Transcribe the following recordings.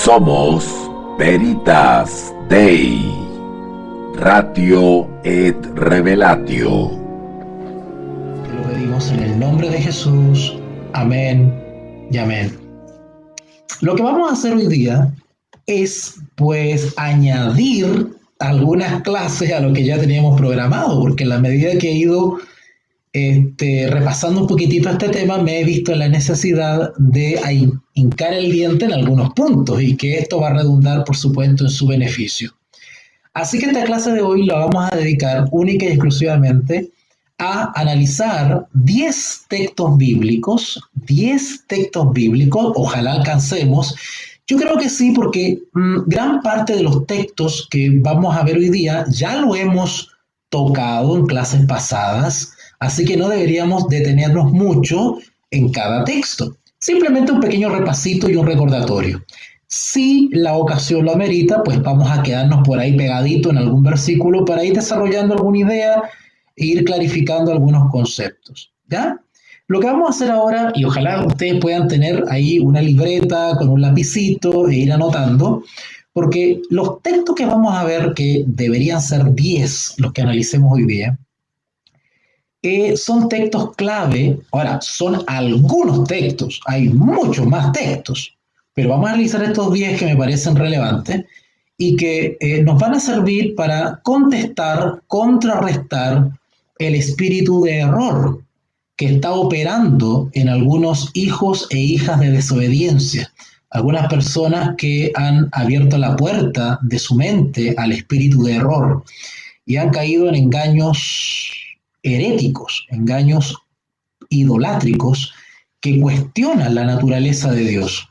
Somos Veritas Dei, Ratio et Revelatio. Te lo pedimos en el nombre de Jesús. Amén y amén. Lo que vamos a hacer hoy día es, pues, añadir algunas clases a lo que ya teníamos programado, porque en la medida que he ido repasando un poquitito este tema, me he visto en la necesidad de hincar el diente en algunos puntos y que esto va a redundar, por supuesto, en su beneficio. Así que esta clase de hoy la vamos a dedicar única y exclusivamente a analizar 10 textos bíblicos, ojalá alcancemos. Yo creo que sí, porque gran parte de los textos que vamos a ver hoy día ya lo hemos tocado en clases pasadas, así que no deberíamos detenernos mucho en cada texto. Simplemente un pequeño repasito y un recordatorio. Si la ocasión lo amerita, pues vamos a quedarnos por ahí pegadito en algún versículo para ir desarrollando alguna idea e ir clarificando algunos conceptos, ¿ya? Lo que vamos a hacer ahora, y ojalá ustedes puedan tener ahí una libreta con un lapicito e ir anotando, porque los textos que vamos a ver, que deberían ser 10 los que analicemos hoy día, son textos clave. Ahora, son algunos textos, hay muchos más textos, pero vamos a analizar estos 10 que me parecen relevantes y que nos van a servir para contestar, contrarrestar el espíritu de error que está operando en algunos hijos e hijas de desobediencia, algunas personas que han abierto la puerta de su mente al espíritu de error y han caído en engaños heréticos, engaños idolátricos que cuestionan la naturaleza de Dios.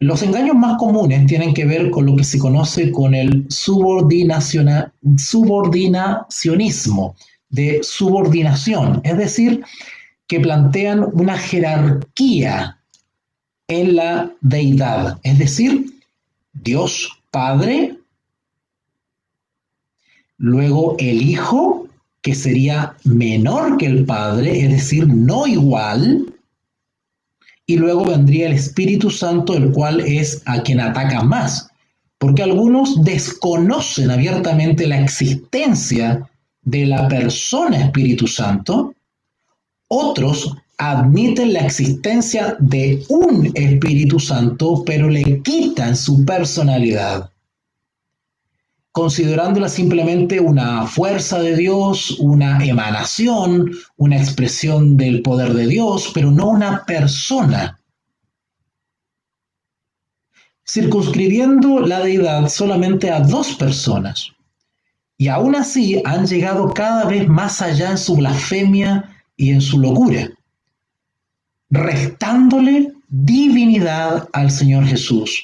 Los engaños más comunes tienen que ver con lo que se conoce con el subordinacionismo, de subordinación, es decir, que plantean una jerarquía en la deidad, es decir, Dios Padre, luego el Hijo, que sería menor que el Padre, es decir, no igual, y luego vendría el Espíritu Santo, el cual es a quien ataca más, porque algunos desconocen abiertamente la existencia de la persona Espíritu Santo, otros admiten la existencia de un Espíritu Santo, pero le quitan su personalidad, considerándola simplemente una fuerza de Dios, una emanación, una expresión del poder de Dios, pero no una persona, circunscribiendo la deidad solamente a dos personas. Y aún así han llegado cada vez más allá en su blasfemia y en su locura, restándole divinidad al Señor Jesús.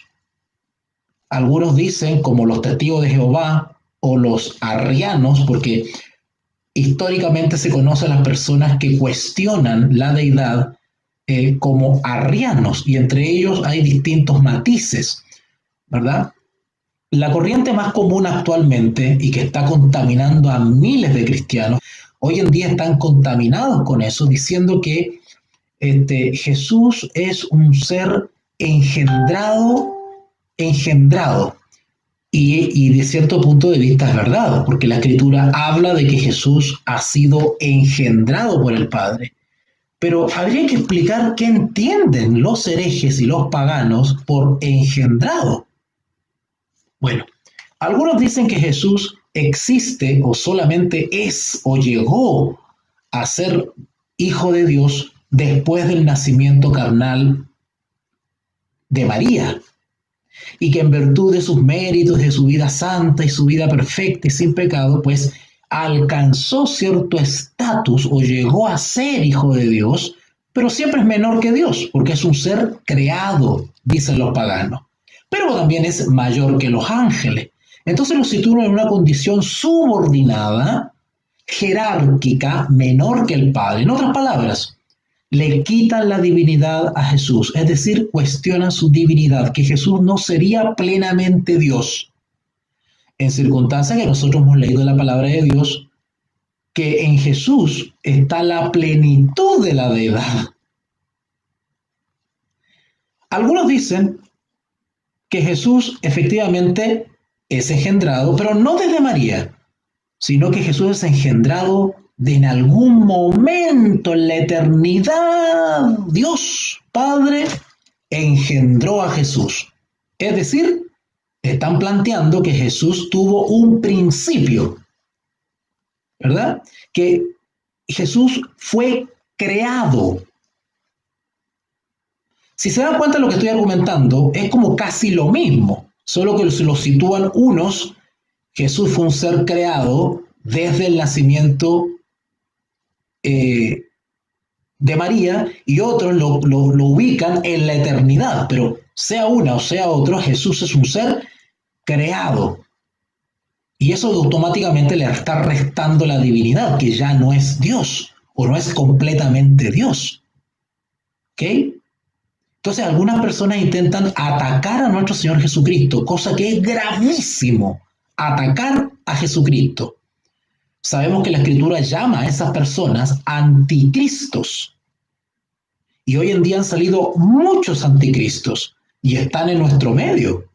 Algunos dicen, como los testigos de Jehová o los arrianos, porque históricamente se conocen las personas que cuestionan la deidad como arrianos, y entre ellos hay distintos matices, ¿verdad? La corriente más común actualmente y que está contaminando a miles de cristianos, hoy en día están contaminados con eso, diciendo que Jesús es un ser engendrado, y de cierto punto de vista es verdad, porque la Escritura habla de que Jesús ha sido engendrado por el Padre. Pero habría que explicar qué entienden los herejes y los paganos por engendrado. Bueno, algunos dicen que Jesús existe o solamente es o llegó a ser hijo de Dios después del nacimiento carnal de María, y que en virtud de sus méritos, de su vida santa y su vida perfecta y sin pecado, pues alcanzó cierto estatus o llegó a ser hijo de Dios, pero siempre es menor que Dios, porque es un ser creado, dicen los paganos, pero también es mayor que los ángeles. Entonces lo sitúan en una condición subordinada, jerárquica, menor que el Padre. En otras palabras, le quitan la divinidad a Jesús, es decir, cuestionan su divinidad, que Jesús no sería plenamente Dios. En circunstancias que nosotros hemos leído en la palabra de Dios, que en Jesús está la plenitud de la deidad. Algunos dicen que Jesús efectivamente es engendrado, pero no desde María, sino que Jesús es engendrado de en algún momento en la eternidad. Dios Padre engendró a Jesús. Es decir, están planteando que Jesús tuvo un principio, ¿verdad? Que Jesús fue creado. Si se dan cuenta de lo que estoy argumentando, es como casi lo mismo, solo que lo sitúan unos. Jesús fue un ser creado desde el nacimiento de María, y otros lo ubican en la eternidad, pero sea una o sea otro, Jesús es un ser creado. Y eso automáticamente le está restando la divinidad, que ya no es Dios, o no es completamente Dios. ¿Ok? Entonces algunas personas intentan atacar a nuestro Señor Jesucristo, cosa que es gravísimo, atacar a Jesucristo. Sabemos que la Escritura llama a esas personas anticristos. Y hoy en día han salido muchos anticristos y están en nuestro medio.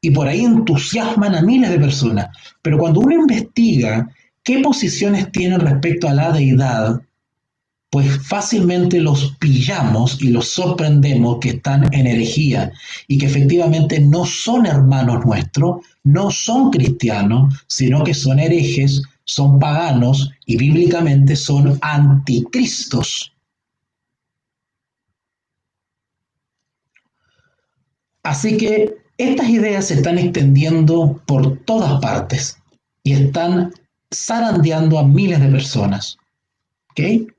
Y por ahí entusiasman a miles de personas. Pero cuando uno investiga qué posiciones tienen respecto a la deidad, pues fácilmente los pillamos y los sorprendemos que están en herejía y que efectivamente no son hermanos nuestros, no son cristianos, sino que son herejes, son paganos y bíblicamente son anticristos. Así que estas ideas se están extendiendo por todas partes y están zarandeando a miles de personas. ¿Ok?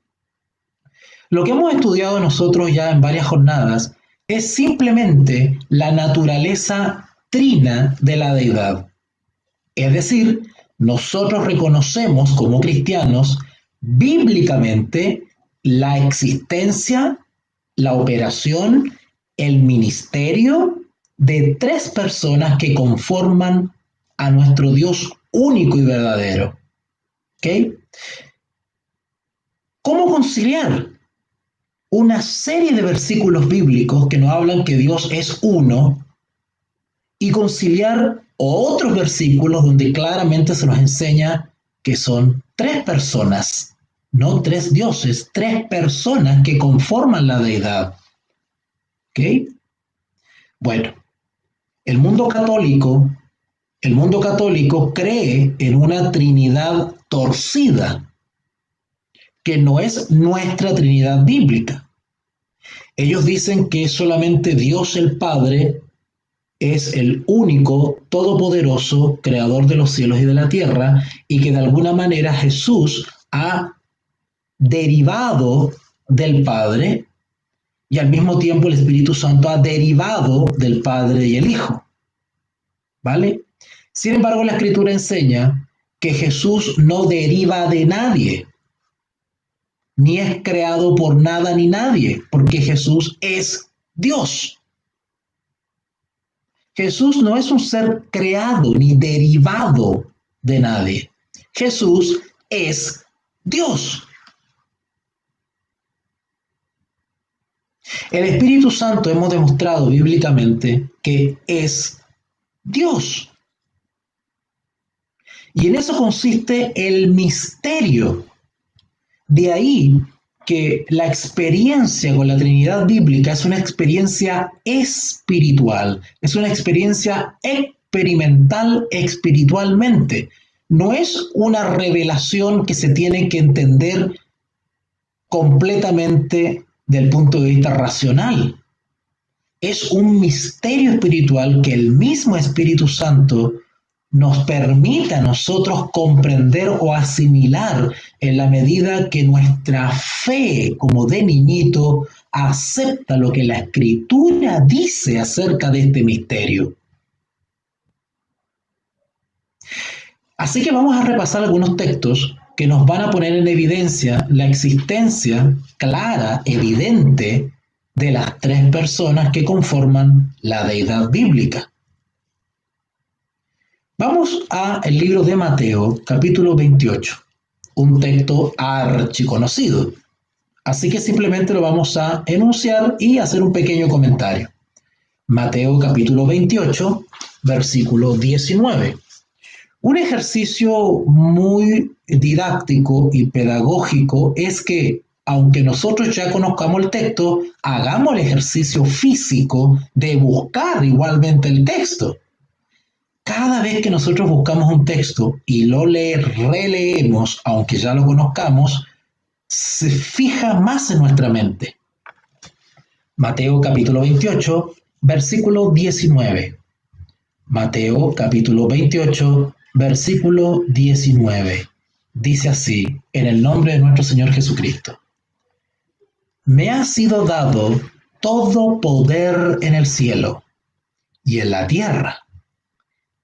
Lo que hemos estudiado nosotros ya en varias jornadas es simplemente la naturaleza trina de la deidad. Es decir, nosotros reconocemos como cristianos bíblicamente la existencia, la operación, el ministerio de tres personas que conforman a nuestro Dios único y verdadero. ¿Ok? ¿Cómo conciliar una serie de versículos bíblicos que nos hablan que Dios es uno y conciliar otros versículos donde claramente se nos enseña que son tres personas, no tres dioses, tres personas que conforman la deidad? ¿Ok? Bueno, el mundo católico cree en una Trinidad torcida, que no es nuestra Trinidad bíblica. Ellos dicen que solamente Dios el Padre es el único, todopoderoso, creador de los cielos y de la tierra, y que de alguna manera Jesús ha derivado del Padre, y al mismo tiempo el Espíritu Santo ha derivado del Padre y el Hijo. ¿Vale? Sin embargo, la Escritura enseña que Jesús no deriva de nadie, ni es creado por nada ni nadie, porque Jesús es Dios. Jesús no es un ser creado ni derivado de nadie. Jesús es Dios. El Espíritu Santo hemos demostrado bíblicamente que es Dios. Y en eso consiste el misterio. De ahí que la experiencia con la Trinidad bíblica es una experiencia espiritual, es una experiencia experimental espiritualmente. No es una revelación que se tiene que entender completamente del punto de vista racional. Es un misterio espiritual que el mismo Espíritu Santo nos permite a nosotros comprender o asimilar en la medida que nuestra fe, como de niñito, acepta lo que la Escritura dice acerca de este misterio. Así que vamos a repasar algunos textos que nos van a poner en evidencia la existencia clara, evidente, de las tres personas que conforman la deidad bíblica. Vamos al libro de Mateo, capítulo 28, un texto archiconocido. Así que simplemente lo vamos a enunciar y hacer un pequeño comentario. Mateo capítulo 28, versículo 19. Un ejercicio muy didáctico y pedagógico es que, aunque nosotros ya conozcamos el texto, hagamos el ejercicio físico de buscar igualmente el texto. Cada vez que nosotros buscamos un texto y lo releemos, aunque ya lo conozcamos, se fija más en nuestra mente. Mateo capítulo 28, versículo 19. Mateo capítulo 28, versículo 19. Dice así, en el nombre de nuestro Señor Jesucristo. Me ha sido dado todo poder en el cielo y en la tierra.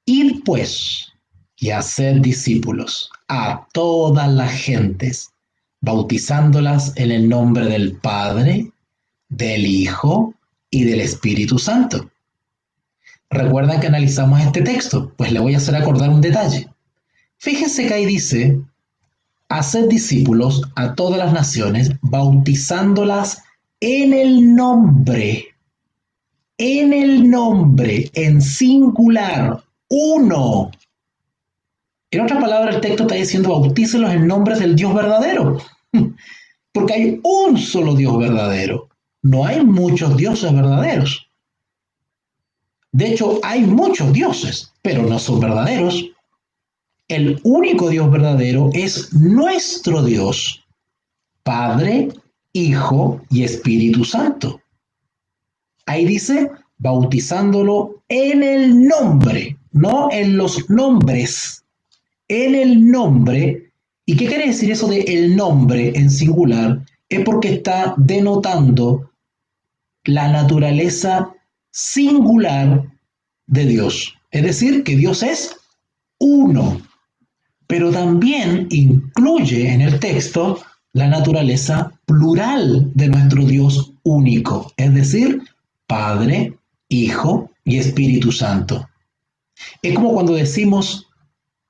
Id pues y haced discípulos a todas las gentes, bautizándolas en el nombre del Padre, del Hijo y del Espíritu Santo. ¿Recuerdan que analizamos este texto? Pues le voy a hacer acordar un detalle. Fíjense que ahí dice, haced discípulos a todas las naciones, bautizándolas en el nombre, en singular, uno. En otras palabras, el texto está diciendo, bautícelos en nombre del Dios verdadero, porque hay un solo Dios verdadero, no hay muchos dioses verdaderos. De hecho, hay muchos dioses, pero no son verdaderos. El único Dios verdadero es nuestro Dios, Padre, Hijo y Espíritu Santo. Ahí dice, bautizándolo en el nombre, no en los nombres, en el nombre. ¿Y qué quiere decir eso de el nombre en singular? Es porque está denotando la naturaleza singular de Dios. Es decir, que Dios es uno, pero también incluye en el texto la naturaleza plural de nuestro Dios único, es decir, Padre, Hijo y Espíritu Santo. Es como cuando decimos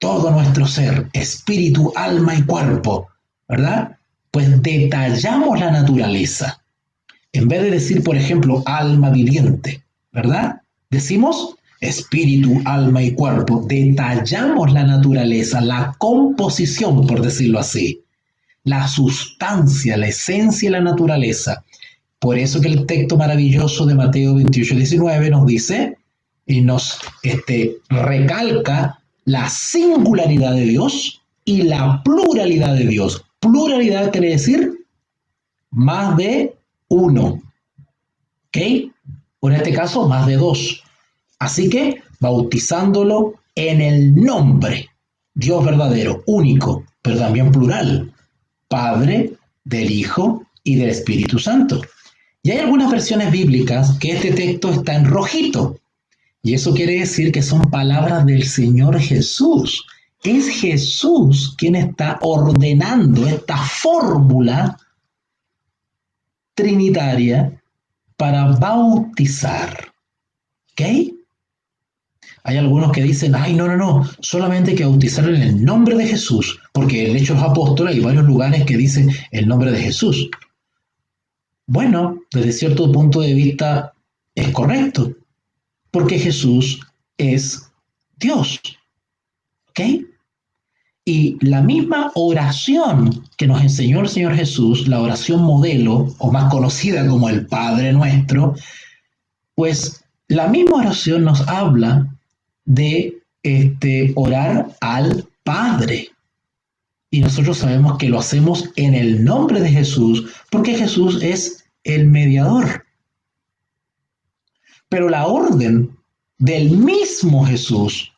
todo nuestro ser, espíritu, alma y cuerpo, ¿verdad? Pues detallamos la naturaleza. En vez de decir, por ejemplo, alma viviente, ¿verdad? Decimos espíritu, alma y cuerpo. Detallamos la naturaleza, la composición, por decirlo así. La sustancia, la esencia de la naturaleza. Por eso que el texto maravilloso de Mateo 28, 19 nos dice y nos recalca la singularidad de Dios y la pluralidad de Dios. Pluralidad quiere decir más de uno, ¿ok? O en este caso, más de dos. Así que, bautizándolo en el nombre, Dios verdadero, único, pero también plural, Padre, del Hijo y del Espíritu Santo. Y hay algunas versiones bíblicas que este texto está en rojito, y eso quiere decir que son palabras del Señor Jesús. Es Jesús quien está ordenando esta fórmula trinitaria para bautizar. ¿Ok? Hay algunos que dicen, ay, no, solamente hay que bautizar en el nombre de Jesús, porque en Hechos Apóstoles hay varios lugares que dicen el nombre de Jesús. Bueno, desde cierto punto de vista es correcto, porque Jesús es Dios. ¿Ok? Y la misma oración que nos enseñó el Señor Jesús, la oración modelo, o más conocida como el Padre Nuestro, pues la misma oración nos habla de orar al Padre. Y nosotros sabemos que lo hacemos en el nombre de Jesús, porque Jesús es el mediador. Pero la orden del mismo Jesús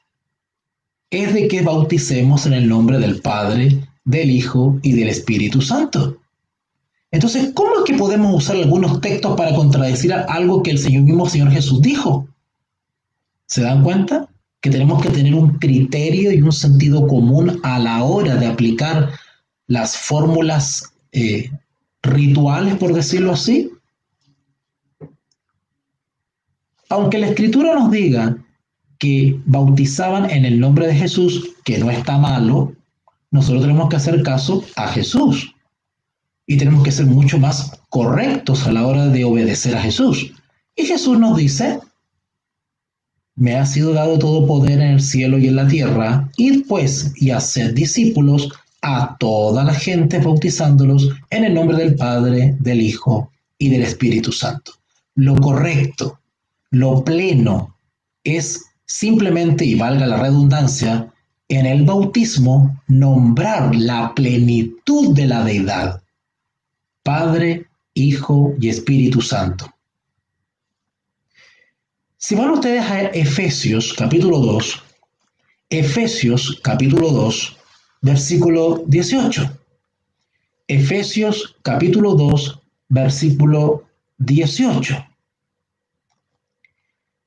es de que bauticemos en el nombre del Padre, del Hijo y del Espíritu Santo. Entonces, ¿cómo es que podemos usar algunos textos para contradecir algo que el mismo Señor Jesús dijo? ¿Se dan cuenta? Que tenemos que tener un criterio y un sentido común a la hora de aplicar las fórmulas rituales, por decirlo así. Aunque la Escritura nos diga que bautizaban en el nombre de Jesús, que no está malo, nosotros tenemos que hacer caso a Jesús. Y tenemos que ser mucho más correctos a la hora de obedecer a Jesús. Y Jesús nos dice Me ha sido dado todo poder en el cielo y en la tierra. Id pues y haced discípulos a toda la gente, bautizándolos en el nombre del Padre, del Hijo y del Espíritu Santo. Lo correcto, lo pleno, es simplemente, y valga la redundancia, en el bautismo nombrar la plenitud de la deidad. Padre, Hijo y Espíritu Santo. Si van ustedes a Efesios capítulo 2, versículo 18. Efesios capítulo 2, versículo 18.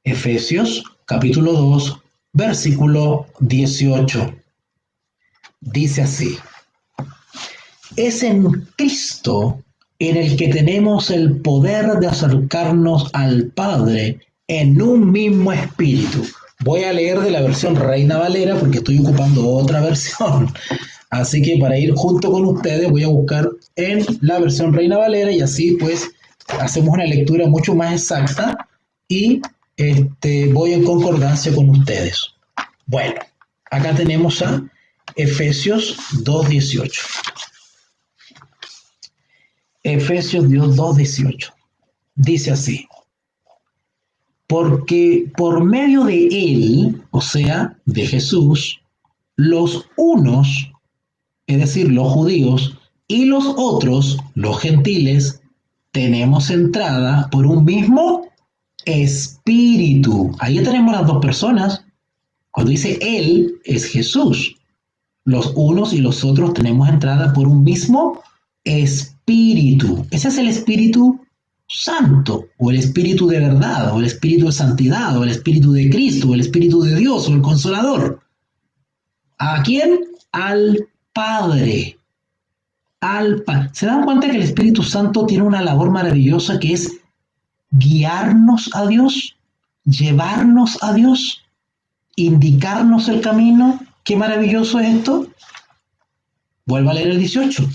Efesios capítulo 2, versículo 18. Dice así: es en Cristo en el que tenemos el poder de acercarnos al Padre en un mismo espíritu. Voy a leer de la versión Reina Valera porque estoy ocupando otra versión. Así que para ir junto con ustedes voy a buscar en la versión Reina Valera y así pues hacemos una lectura mucho más exacta y voy en concordancia con ustedes. Bueno, acá tenemos a Efesios 2.18. Efesios 2.18. Dice así: porque por medio de él, o sea, de Jesús, los unos, es decir, los judíos, y los otros, los gentiles, tenemos entrada por un mismo espíritu. Ahí tenemos las dos personas. Cuando dice él, es Jesús. Los unos y los otros tenemos entrada por un mismo espíritu. Ese es el Espíritu Santo, o el Espíritu de verdad, o el Espíritu de santidad, o el Espíritu de Cristo, o el Espíritu de Dios, o el Consolador. ¿A quién? Al Padre. Al Padre. ¿Se dan cuenta que el Espíritu Santo tiene una labor maravillosa que es guiarnos a Dios, llevarnos a Dios, indicarnos el camino? ¿Qué maravilloso es esto? Vuelvo a leer el 18.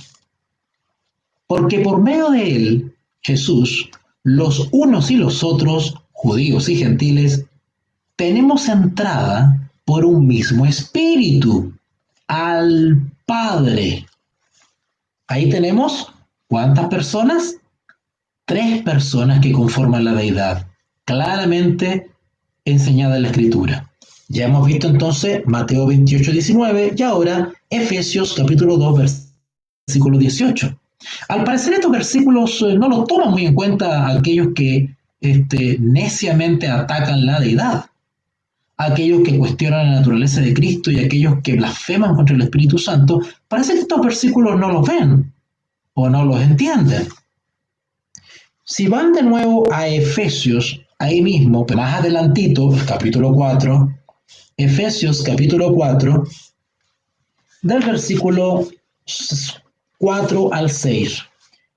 Porque por medio de él, Jesús, los unos y los otros, judíos y gentiles, tenemos entrada por un mismo espíritu al Padre. Ahí tenemos, ¿cuántas personas? 3 personas que conforman la deidad, claramente enseñada en la Escritura. Ya hemos visto entonces Mateo 28:19 y ahora Efesios capítulo 2, versículo 18. Al parecer estos versículos no los toman muy en cuenta aquellos que neciamente atacan la deidad, aquellos que cuestionan la naturaleza de Cristo y aquellos que blasfeman contra el Espíritu Santo. Parece que estos versículos no los ven o no los entienden. Si van de nuevo a Efesios, ahí mismo, pero más adelantito, capítulo 4, Efesios capítulo 4, del versículo 4 al 6.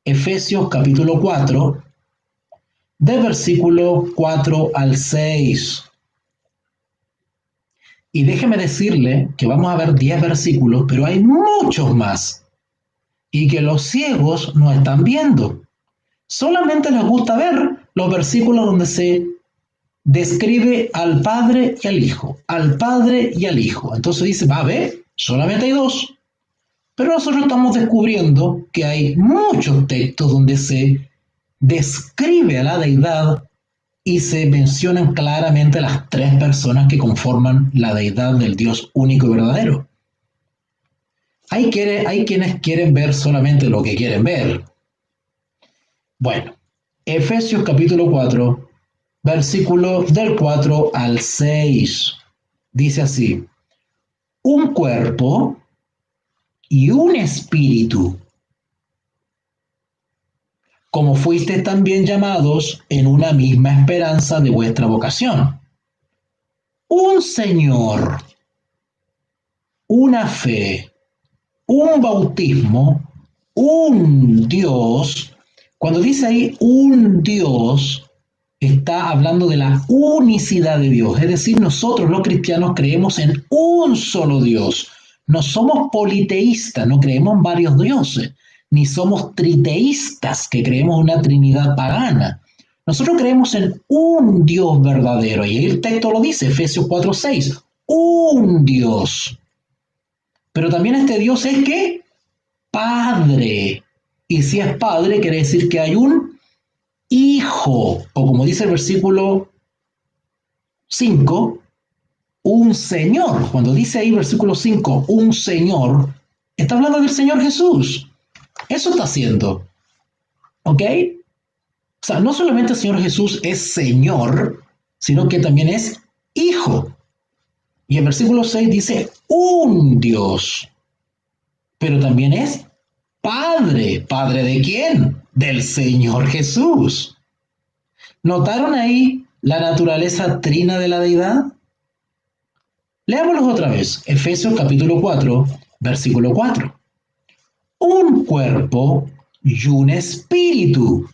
Efesios capítulo 4, del versículo 4 al 6. Y déjeme decirle que vamos a ver 10 versículos, pero hay muchos más. Y que los ciegos no están viendo. Solamente les gusta ver los versículos donde se describe al Padre y al Hijo. Al Padre y al Hijo. Entonces dice, va a ver, solamente hay 2. Pero nosotros estamos descubriendo que hay muchos textos donde se describe a la deidad y se mencionan claramente las 3 personas que conforman la deidad del Dios único y verdadero. Hay quienes quieren ver solamente lo que quieren ver. Bueno, Efesios capítulo 4, versículo del 4 al 6. Dice así: un cuerpo y un espíritu, como fuisteis también llamados en una misma esperanza de vuestra vocación. Un Señor, una fe, un bautismo, un Dios. Cuando dice ahí un Dios, está hablando de la unicidad de Dios. Es decir, nosotros los cristianos creemos en un solo Dios. No somos politeístas, no creemos en varios dioses, ni somos triteístas, que creemos en una trinidad pagana. Nosotros creemos en un Dios verdadero, y el texto lo dice, Efesios 4:6, un Dios. Pero también este Dios es ¿qué? Padre. Y si es Padre, quiere decir que hay un Hijo, o como dice el versículo 5, un Señor. Cuando dice ahí versículo 5, un Señor, está hablando del Señor Jesús. Eso está haciendo. ¿Ok? O sea, no solamente el Señor Jesús es Señor, sino que también es Hijo. Y el versículo 6 dice un Dios, pero también es Padre. ¿Padre de quién? Del Señor Jesús. ¿Notaron ahí la naturaleza trina de la deidad? Leámoslos otra vez. Efesios capítulo 4, versículo 4. Un cuerpo y un espíritu.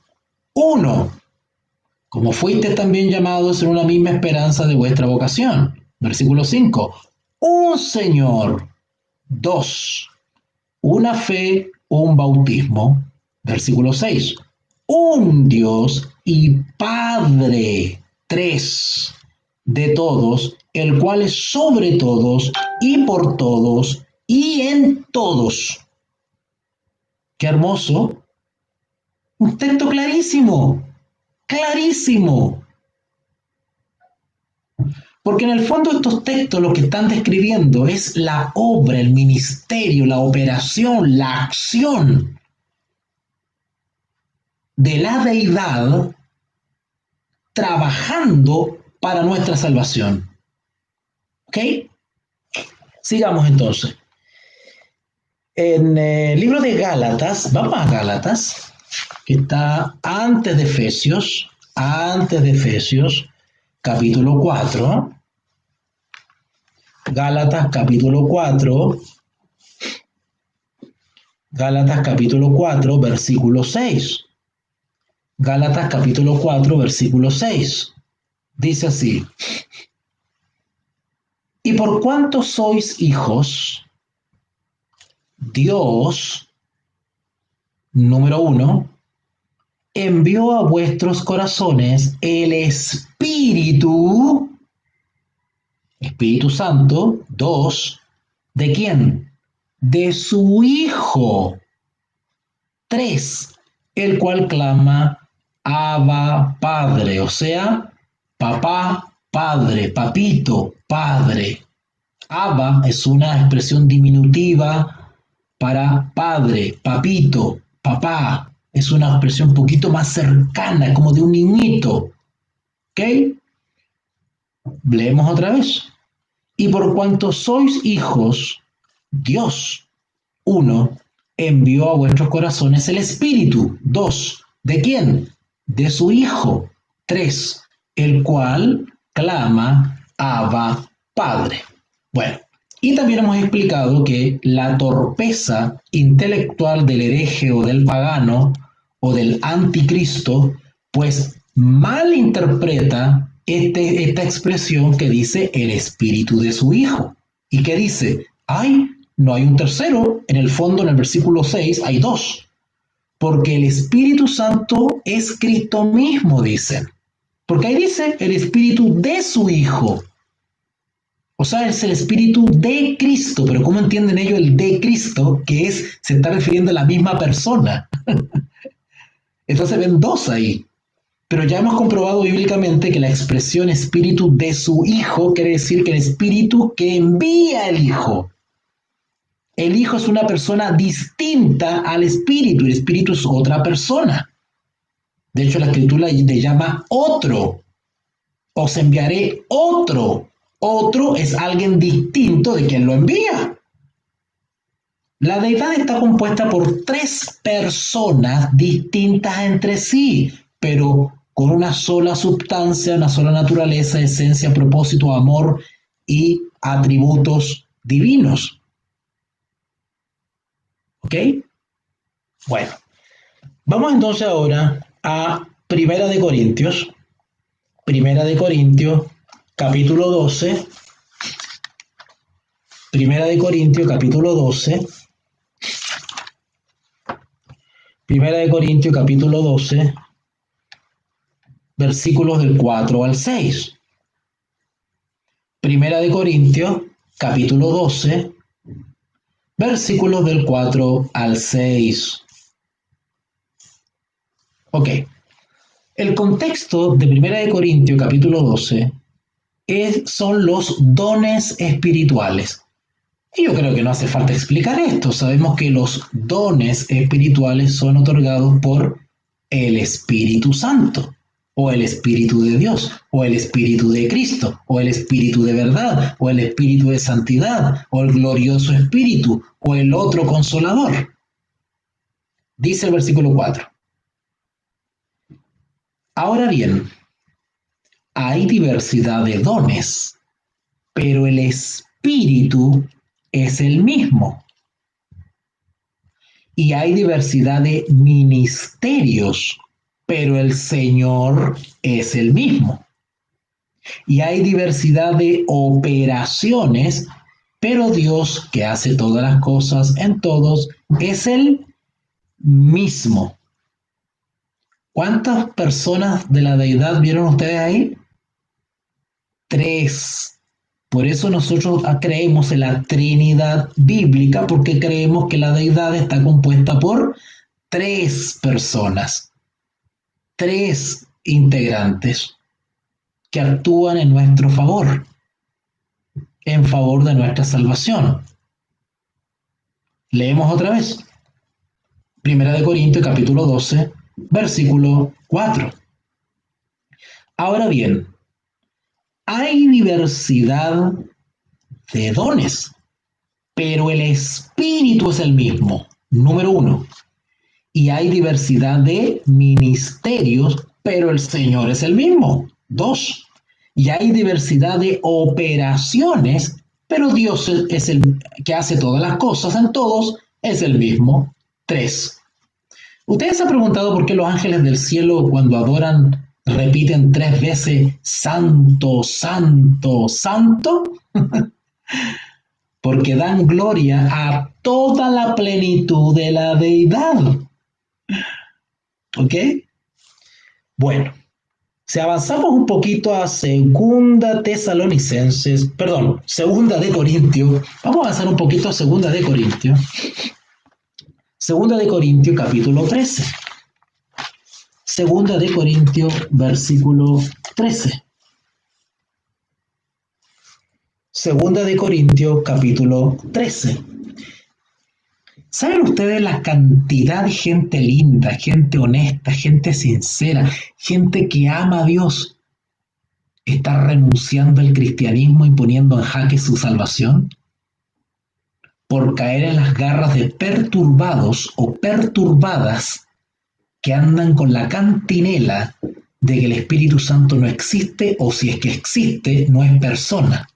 Uno. Como fuiste también llamados en una misma esperanza de vuestra vocación. Versículo 5. Un Señor. 2. Una fe, un bautismo. Versículo 6. Un Dios y Padre. 3. De todos, el cual es sobre todos y por todos y en todos. Qué hermoso. Un texto clarísimo. Clarísimo. Porque en el fondo estos textos lo que están describiendo es la obra, el ministerio, la operación, la acción de la deidad trabajando para nuestra salvación. ¿Ok? Sigamos entonces. En el libro de Gálatas, vamos a Gálatas, que está antes de Efesios, capítulo 4. Gálatas capítulo 4, versículo 6. Gálatas capítulo 4, versículo 6. Dice así: y por cuanto sois hijos, Dios, número 1, envió a vuestros corazones el Espíritu Santo. 2, ¿de quién? De su Hijo. 3, el cual clama Abba, Padre, o sea, papá, padre, papito, padre. Abba es una expresión diminutiva para padre, papito, papá. Es una expresión un poquito más cercana, como de un niñito. ¿Ok? Leemos otra vez. Y por cuanto sois hijos, Dios, 1, envió a vuestros corazones el Espíritu. 2, ¿de quién? De su Hijo. 3, el cual clama Abba, Padre. Bueno, y también hemos explicado que la torpeza intelectual del hereje o del pagano o del anticristo, pues malinterpreta esta expresión que dice el espíritu de su Hijo. Y que dice, ay, no hay un tercero, en el fondo en el versículo 6 hay dos, porque el Espíritu Santo es Cristo mismo, dicen. Porque ahí dice el espíritu de su Hijo. O sea, es el espíritu de Cristo, pero ¿cómo entienden ellos el de Cristo? Que se está refiriendo a la misma persona. Entonces ven dos ahí. Pero ya hemos comprobado bíblicamente que la expresión espíritu de su Hijo quiere decir que el espíritu que envía el Hijo. El Hijo es una persona distinta al espíritu, el espíritu es otra persona. De hecho, la Escritura le llama otro. Os enviaré otro. Otro es alguien distinto de quien lo envía. La deidad está compuesta por 3 personas distintas entre sí, pero con una sola sustancia, una sola naturaleza, esencia, propósito, amor y atributos divinos. ¿Ok? Bueno, vamos entonces ahora a Primera de Corintios, capítulo 12. Primera de Corintios, capítulo 12. Primera de Corintios, capítulo 12. versículos del 4 al 6. Primera de Corintios, capítulo 12, versículos del 4 al 6. Ok, el contexto de Primera de Corintios, capítulo 12, son los dones espirituales. Y yo creo que no hace falta explicar esto. Sabemos que los dones espirituales son otorgados por el Espíritu Santo, o el Espíritu de Dios, o el Espíritu de Cristo, o el Espíritu de verdad, o el Espíritu de santidad, o el glorioso Espíritu, o el otro consolador. Dice el versículo 4. Ahora bien, hay diversidad de dones, pero el Espíritu es el mismo. Y hay diversidad de ministerios, pero el Señor es el mismo. Y hay diversidad de operaciones, pero Dios, que hace todas las cosas en todos, es el mismo. ¿Cuántas personas de la deidad vieron ustedes ahí? 3. Por eso nosotros creemos en la Trinidad bíblica, porque creemos que la deidad está compuesta por 3 personas, 3 integrantes que actúan en nuestro favor, en favor de nuestra salvación. Leemos otra vez. Primera de Corintios, capítulo 12, versículo 4. Ahora bien, hay diversidad de dones, pero el Espíritu es el mismo, número 1. Y hay diversidad de ministerios, pero el Señor es el mismo, 2. Y hay diversidad de operaciones, pero Dios es el que hace todas las cosas en todos, es el mismo, 3. ¿Ustedes se han preguntado por qué los ángeles del cielo cuando adoran repiten 3 veces santo, santo, santo? Porque dan gloria a toda la plenitud de la deidad. ¿Ok? Bueno, si avanzamos un poquito a Segunda de Corintios, vamos a avanzar un poquito a Segunda de Corintios. Segunda de Corintios, capítulo 13. Segunda de Corintios, versículo 13. Segunda de Corintios, capítulo 13. ¿Saben ustedes la cantidad de gente linda, gente honesta, gente sincera, gente que ama a Dios, está renunciando al cristianismo y poniendo en jaque su salvación? Por caer en las garras de perturbados o perturbadas que andan con la cantinela de que el Espíritu Santo no existe, o si es que existe, no es persona.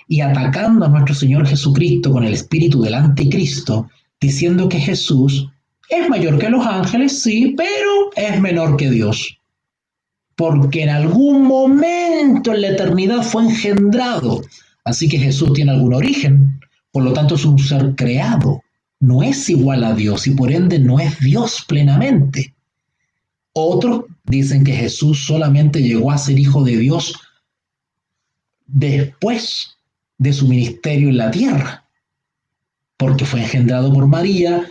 Y atacando a nuestro Señor Jesucristo con el espíritu del anticristo, diciendo que Jesús es mayor que los ángeles, sí, pero es menor que Dios. Porque en algún momento en la eternidad fue engendrado. Así que Jesús tiene algún origen, por lo tanto es un ser creado. No es igual a Dios y por ende no es Dios plenamente. Otros dicen que Jesús solamente llegó a ser hijo de Dios después de su ministerio en la tierra, porque fue engendrado por María,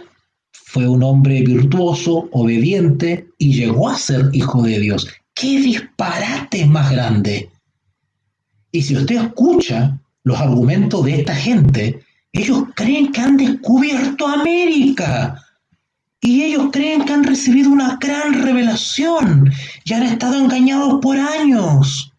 fue un hombre virtuoso, obediente y llegó a ser hijo de Dios. ¡Qué disparate más grande! Y si usted escucha los argumentos de esta gente, ellos creen que han descubierto América. Y ellos creen que han recibido una gran revelación y han estado engañados por años.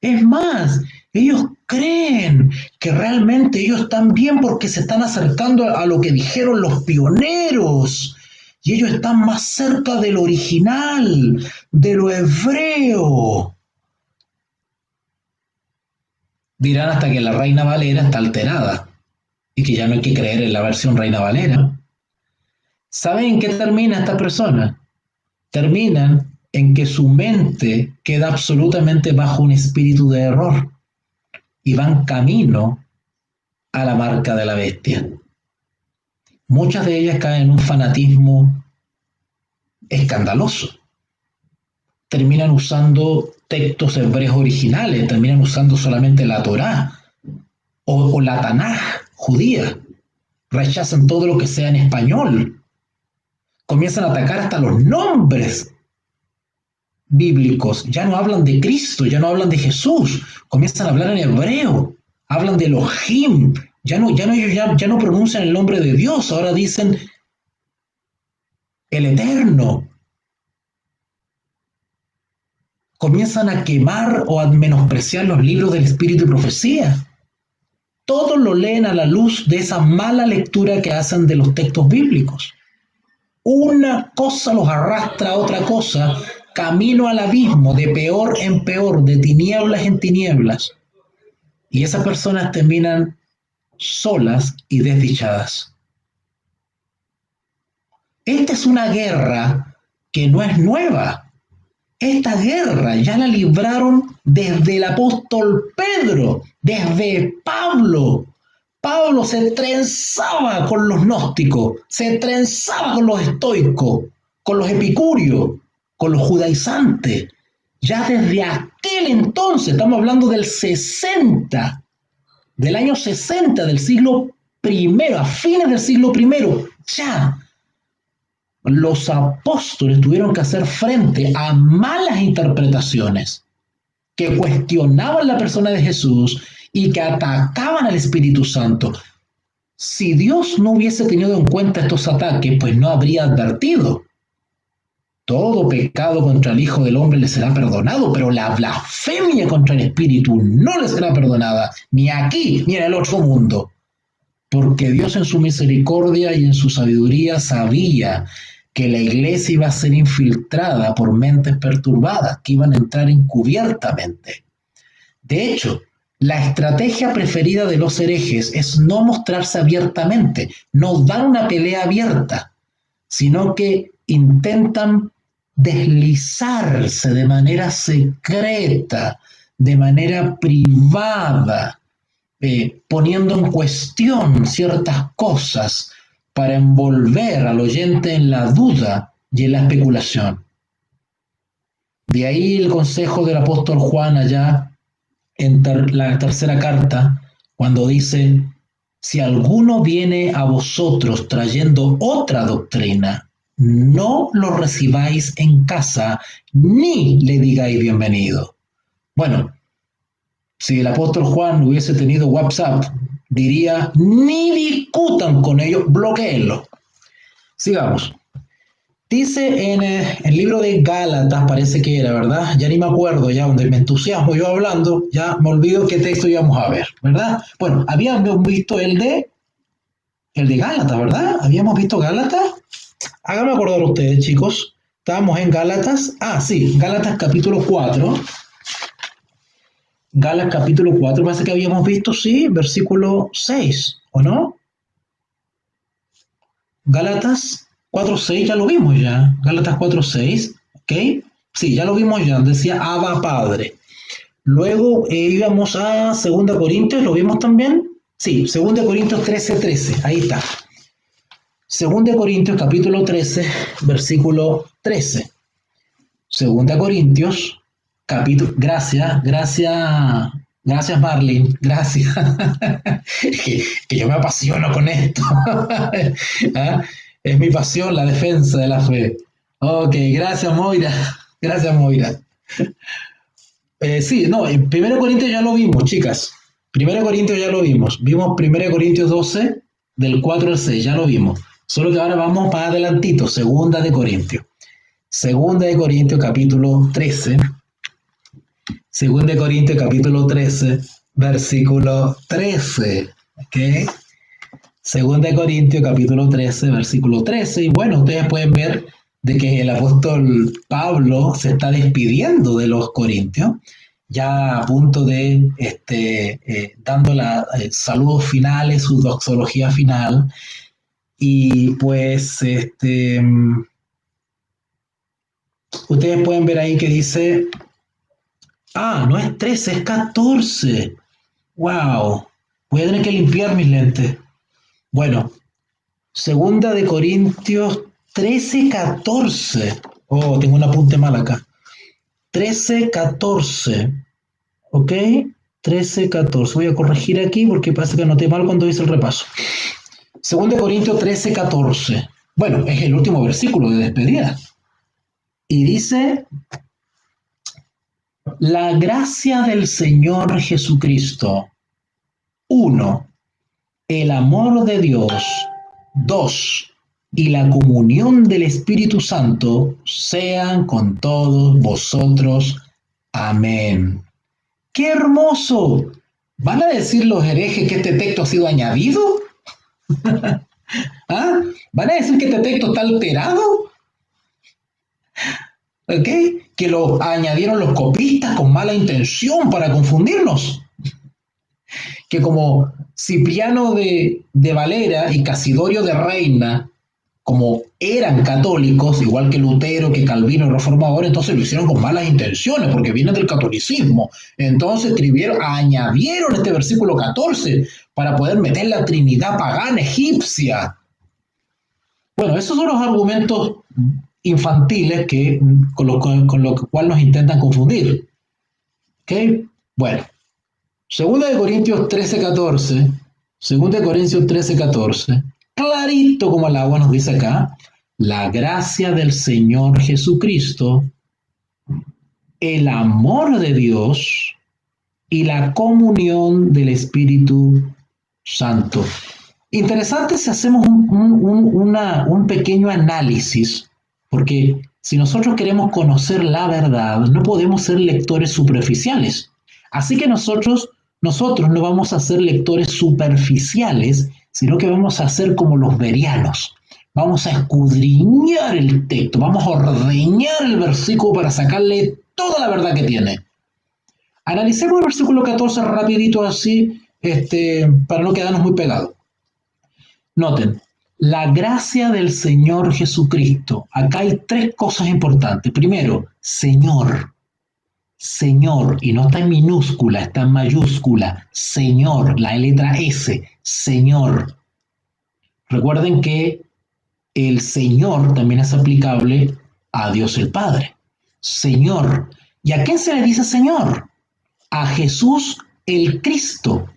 Es más, ellos creen que realmente ellos están bien porque se están acercando a lo que dijeron los pioneros. Y ellos están más cerca del original, de lo hebreo. Dirán hasta que la Reina Valera está alterada y que ya no hay que creer en la versión Reina Valera. ¿Saben en qué termina esta persona? Terminan en que su mente queda absolutamente bajo un espíritu de error y van camino a la marca de la bestia. Muchas de ellas caen en un fanatismo escandaloso. terminan usando textos hebreos originales, terminan usando solamente la Torá o la Tanaj judía, rechazan todo lo que sea en español, comienzan a atacar hasta los nombres bíblicos, ya no hablan de Cristo, ya no hablan de Jesús, comienzan a hablar en hebreo, hablan de Elohim, ya no pronuncian el nombre de Dios, ahora dicen el Eterno. Comienzan a quemar o a menospreciar los libros del Espíritu y Profecía. Todos lo leen a la luz de esa mala lectura que hacen de los textos bíblicos. Una cosa los arrastra a otra cosa, camino al abismo, de peor en peor, de tinieblas en tinieblas. Y esas personas terminan solas y desdichadas. Esta es una guerra que no es nueva. Esta guerra ya la libraron desde el apóstol Pedro, desde Pablo. Pablo se trenzaba con los gnósticos, se trenzaba con los estoicos, con los epicúreos, con los judaizantes. Ya desde aquel entonces, estamos hablando del 60, del año 60 del siglo I, a fines del siglo I, ya los apóstoles tuvieron que hacer frente a malas interpretaciones que cuestionaban la persona de Jesús y que atacaban al Espíritu Santo. Si Dios no hubiese tenido en cuenta estos ataques, pues no habría advertido. Todo pecado contra el Hijo del Hombre le será perdonado, pero la blasfemia contra el Espíritu no le será perdonada, ni aquí ni en el otro mundo. Porque Dios en su misericordia y en su sabiduría sabía que la iglesia iba a ser infiltrada por mentes perturbadas, que iban a entrar encubiertamente. De hecho, la estrategia preferida de los herejes es no mostrarse abiertamente, no dar una pelea abierta, sino que intentan deslizarse de manera secreta, de manera privada, poniendo en cuestión ciertas cosas para envolver al oyente en la duda y en la especulación. De ahí el consejo del apóstol Juan allá en la tercera carta, cuando dice: si alguno viene a vosotros trayendo otra doctrina, no lo recibáis en casa, ni le digáis bienvenido. Bueno, si el apóstol Juan hubiese tenido WhatsApp, diría: ni discutan con ellos, bloqueenlo. Sigamos. Dice en el libro de Gálatas, parece que era, ¿verdad? Ya ni me acuerdo, ya donde me entusiasmo yo hablando, ya me olvido qué texto íbamos a ver, ¿verdad? Bueno, habíamos visto el de Gálatas, ¿verdad? ¿Habíamos visto Gálatas? Háganme acordar ustedes, chicos. Estábamos en Gálatas. Ah, sí, Gálatas capítulo 4. Gálatas capítulo 4, parece que habíamos visto, sí, versículo 6, ¿o no? Gálatas 4:6, ya lo vimos ya. Gálatas 4:6, ¿ok? Sí, ya lo vimos ya, decía Abba Padre. Luego íbamos a 2 Corintios, ¿lo vimos también? Sí, 2 Corintios 13:13, ahí está. 2 Corintios capítulo 13, versículo 13. 2 Corintios capítulo, gracias Marlene, gracias. que yo me apasiono con esto. ¿Ah? Es mi pasión la defensa de la fe. Ok, gracias Moira. Sí, no, en 1 Corintios ya lo vimos, chicas. 1 Corintios ya lo vimos. Vimos 1 Corintios 12, del 4 al 6, ya lo vimos. Solo que ahora vamos para adelantito, 2 Corintios. 2 Corintios capítulo 13. 2 Corintios capítulo 13, versículo 13. ¿Ok? 2 Corintios capítulo 13, versículo 13. Y bueno, ustedes pueden ver de que el apóstol Pablo se está despidiendo de los corintios, ya a punto de dando saludos finales, su doxología final. Y pues ustedes pueden ver ahí que dice, no es 13, es 14. Wow, voy a tener que limpiar mis lentes. Bueno, 2 Corintios 13, 14. Oh, tengo un apunte mal acá. 13:14. ¿Ok? 13:14. Voy a corregir aquí porque parece que anoté mal cuando hice el repaso. 2 Corintios 13:14. Bueno, es el último versículo de despedida. Y dice, la gracia del Señor Jesucristo. 1. El amor de Dios. 2. Y la comunión del Espíritu Santo sean con todos vosotros. Amén. ¡Qué hermoso! ¿Van a decir los herejes que este texto ha sido añadido? ¿Ah? ¿Van a decir que este texto está alterado? ¿Ok? Que lo añadieron los copistas con mala intención para confundirnos. Que como Cipriano de Valera y Casidorio de Reina, como eran católicos, igual que Lutero, que Calvino, reformador, entonces lo hicieron con malas intenciones, porque vienen del catolicismo. Entonces añadieron este versículo 14 para poder meter la Trinidad pagana egipcia. Bueno, esos son los argumentos infantiles con lo cual nos intentan confundir. ¿Ok? Bueno, 2 Corintios 13:14, 2 Corintios 13:14, clarito como el agua nos dice acá, la gracia del Señor Jesucristo, el amor de Dios y la comunión del Espíritu Santo. Interesante si hacemos un pequeño análisis, porque si nosotros queremos conocer la verdad, no podemos ser lectores superficiales. Así que nosotros no vamos a ser lectores superficiales, sino que vamos a ser como los bereanos. Vamos a escudriñar el texto, vamos a ordeñar el versículo para sacarle toda la verdad que tiene. Analicemos el versículo 14 rapidito así, para no quedarnos muy pegados. Noten, la gracia del Señor Jesucristo. Acá hay 3 cosas importantes. Primero, Señor. Señor, y no está en minúscula, está en mayúscula. Señor, la letra S. Señor. Recuerden que el Señor también es aplicable a Dios el Padre. Señor. ¿Y a quién se le dice Señor? A Jesús el Cristo.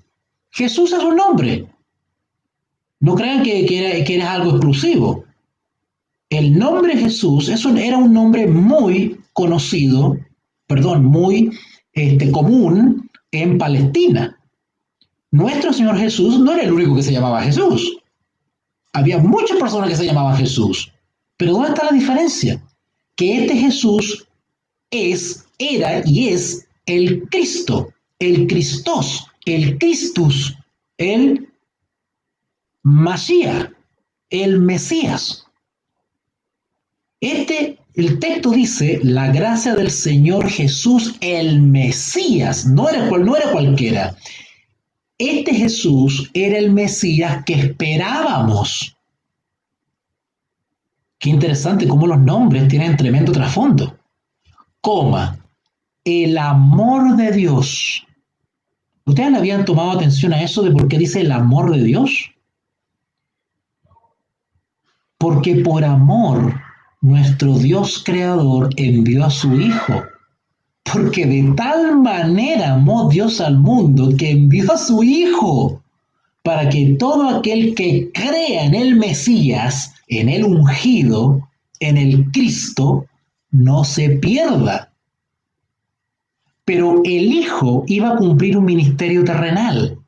Jesús es un nombre. No crean que era algo exclusivo. El nombre Jesús era un nombre muy conocido, muy común en Palestina. Nuestro Señor Jesús no era el único que se llamaba Jesús. Había muchas personas que se llamaban Jesús. Pero ¿dónde está la diferencia? Que este Jesús era y es el Cristo, el Cristos, el Christus, el Mashiach, el Mesías. El texto dice, la gracia del Señor Jesús, el Mesías, no era cualquiera. Este Jesús era el Mesías que esperábamos. Qué interesante cómo los nombres tienen tremendo trasfondo. El amor de Dios. ¿Ustedes le habían tomado atención a eso de por qué dice el amor de Dios? Porque por amor nuestro Dios creador envió a su Hijo. Porque de tal manera amó Dios al mundo que envió a su Hijo para que todo aquel que crea en el Mesías, en el ungido, en el Cristo, no se pierda. Pero el Hijo iba a cumplir un ministerio terrenal.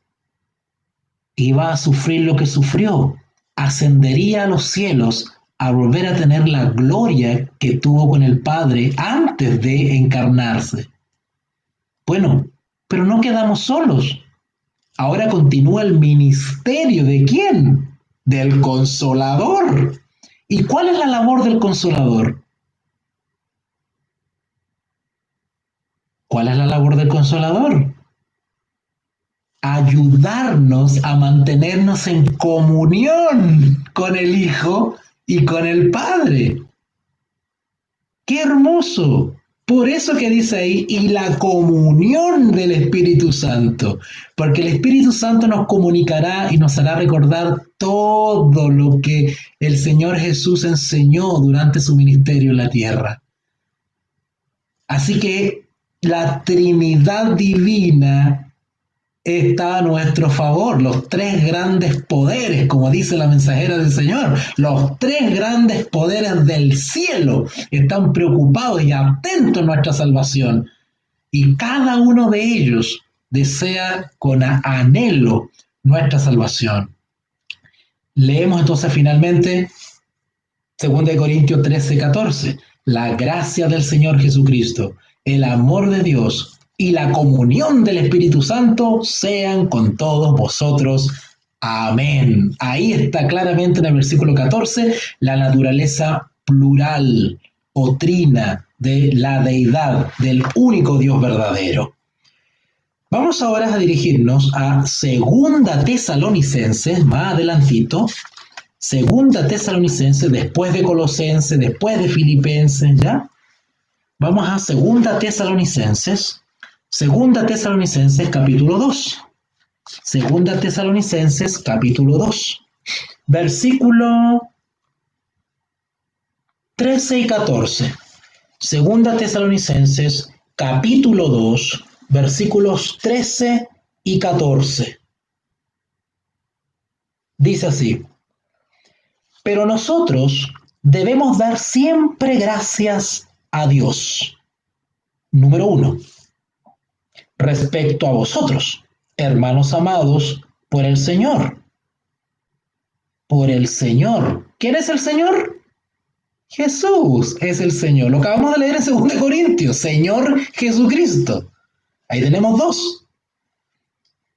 Iba a sufrir lo que sufrió. Ascendería a los cielos a volver a tener la gloria que tuvo con el Padre antes de encarnarse. Bueno, pero no quedamos solos. Ahora continúa el ministerio ¿de quién? Del Consolador. ¿Y cuál es la labor del Consolador? ¿Cuál es la labor del Consolador? Ayudarnos a mantenernos en comunión con el Hijo y con el Padre. ¡Qué hermoso! Por eso que dice ahí, y la comunión del Espíritu Santo, porque el Espíritu Santo nos comunicará y nos hará recordar todo lo que el Señor Jesús enseñó durante su ministerio en la tierra. Así que la Trinidad divina está a nuestro favor. Los tres grandes poderes, como dice la mensajera del Señor, los tres grandes poderes del cielo están preocupados y atentos a nuestra salvación. Y cada uno de ellos desea con anhelo nuestra salvación. Leemos entonces finalmente 2 Corintios 13:14. La gracia del Señor Jesucristo, el amor de Dios y la comunión del Espíritu Santo sean con todos vosotros. Amén. Ahí está claramente en el versículo 14 la naturaleza plural o trina de la deidad, del único Dios verdadero. Vamos ahora a dirigirnos a 2 Tesalonicenses, más adelantito. 2 Tesalonicenses, después de Colosenses, después de Filipenses, ¿ya? Vamos a 2 Tesalonicenses, 2 Tesalonicenses capítulo 2. 2 Tesalonicenses capítulo 2, versículo 13 y 14. 2 Tesalonicenses capítulo 2, versículos 13 y 14. Dice así: pero nosotros debemos dar siempre gracias a Dios. Número 1. Respecto a vosotros, hermanos amados, por el Señor. Por el Señor. ¿Quién es el Señor? Jesús es el Señor. Lo acabamos de leer en 2 Corintios. Señor Jesucristo. Ahí tenemos dos.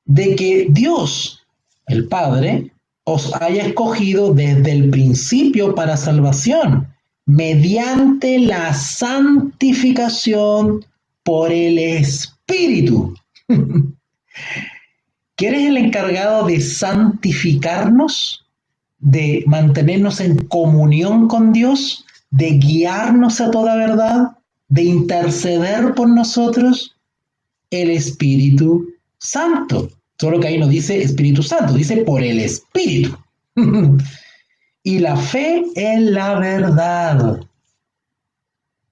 De que Dios, el Padre, os haya escogido desde el principio para salvación, mediante la santificación por el Espíritu. ¿Quién es el encargado de santificarnos, de mantenernos en comunión con Dios, de guiarnos a toda verdad, de interceder por nosotros? El Espíritu Santo. Solo que ahí no dice Espíritu Santo, dice por el Espíritu. Y la fe en la verdad.